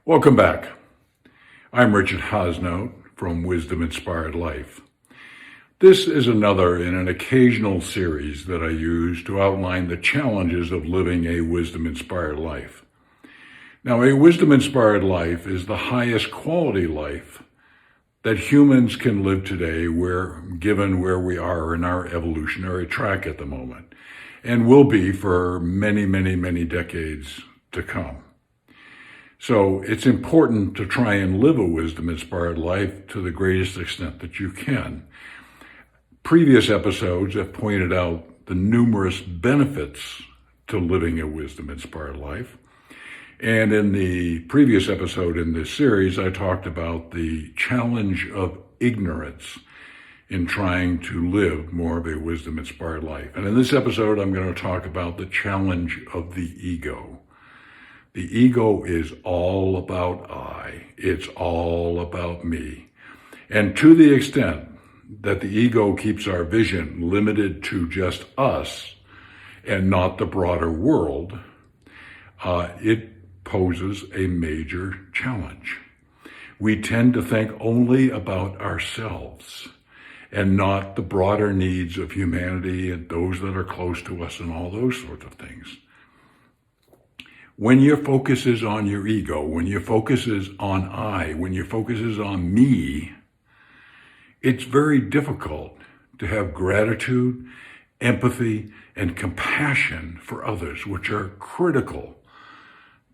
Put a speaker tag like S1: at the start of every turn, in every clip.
S1: Welcome back. I'm Richard Hosnout from Wisdom Inspired Life. This is another in an occasional series that I use to outline the challenges of living a wisdom inspired life. Now, a wisdom inspired life is the highest quality life that humans can live today, given where we are in our evolutionary track at the moment, and will be for many, many, many decades to come. So it's important to try and live a wisdom-inspired life to the greatest extent that you can. Previous episodes have pointed out the numerous benefits to living a wisdom-inspired life. And in the previous episode in this series, I talked about the challenge of ignorance in trying to live more of a wisdom-inspired life. And in this episode, I'm going to talk about the challenge of the ego. The ego is all about I. It's all about me. And to the extent that the ego keeps our vision limited to just us and not the broader world, it poses a major challenge. We tend to think only about ourselves and not the broader needs of humanity and those that are close to us and all those sorts of things. When your focus is on your ego, when your focus is on I, when your focus is on me, it's very difficult to have gratitude, empathy, and compassion for others, which are critical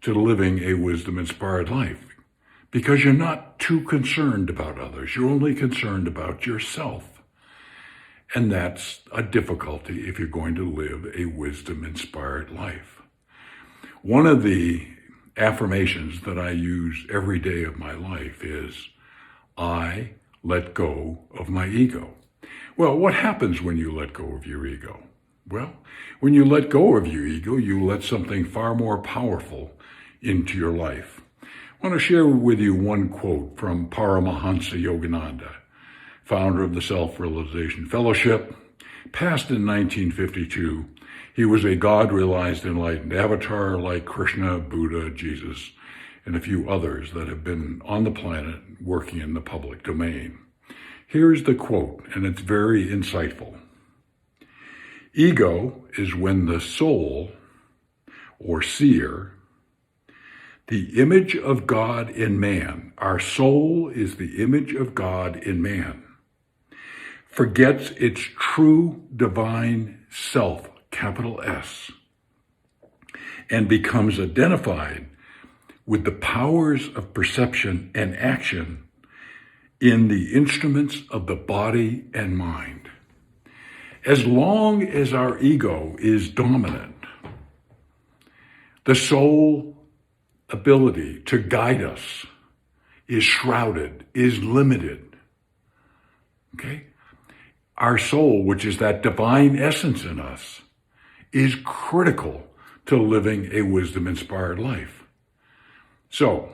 S1: to living a wisdom-inspired life, because you're not too concerned about others. You're only concerned about yourself. And that's a difficulty if you're going to live a wisdom-inspired life. One of the affirmations that I use every day of my life is, I let go of my ego. Well, what happens when you let go of your ego? Well, when you let go of your ego, you let something far more powerful into your life. I want to share with you one quote from Paramahansa Yogananda, founder of the Self-Realization Fellowship, passed in 1952. He was a God-realized enlightened avatar like Krishna, Buddha, Jesus, and a few others that have been on the planet working in the public domain. Here's the quote, and it's very insightful. Ego is when the soul, or seer, the image of God in man, our soul is the image of God in man, forgets its true divine self, capital S, and becomes identified with the powers of perception and action in the instruments of the body and mind. As long as our ego is dominant, the soul ability to guide us is shrouded, is limited. Okay? Our soul, which is that divine essence in us, is critical to living a wisdom-inspired life. So,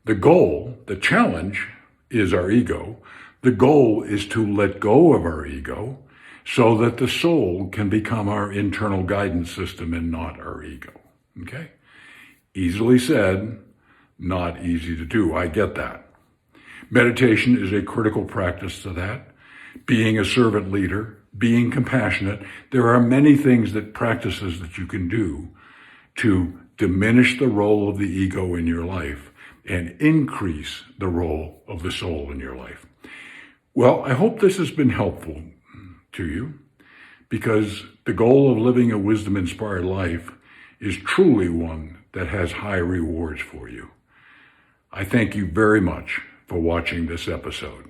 S1: the goal, the challenge, is our ego. The goal is to let go of our ego so that the soul can become our internal guidance system and not our ego. Okay? Easily said, not easy to do. I get that. Meditation is a critical practice to that. Being a servant leader, being compassionate. There are many practices that you can do to diminish the role of the ego in your life and increase the role of the soul in your life. Well, I hope this has been helpful to you, because the goal of living a wisdom-inspired life is truly one that has high rewards for you. I thank you very much for watching this episode.